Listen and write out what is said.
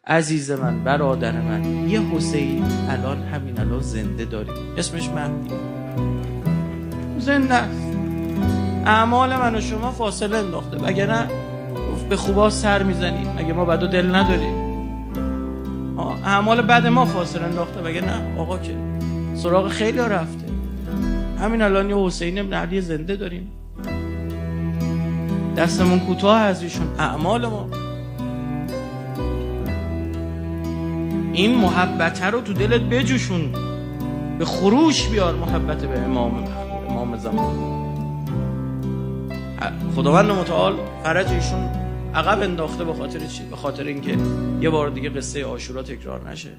عزیز من، برادر من، یه حسین الان همین الان زنده داریم، اسمش مهدی، زنده است. اعمال من و شما فاصله انداخته، وگرنه به خوبا سر میزنیم اگه ما بد و دل نداریم. اعمال بد ما فاصله انداخته، وگرنه آقا که سراغ خیلی ها رفته. همین الان یه حسین ابن علی زنده داریم، دستمون کوتاه از ایشون. اعمال ما این محبت رو تو دلت بجوشون، به خروش بیار محبت به امام زمان. خداوند متعال فرج ایشون عقب انداخته. به خاطر چی؟ به خاطر اینکه یه بار دیگه قصه عاشورا تکرار نشه.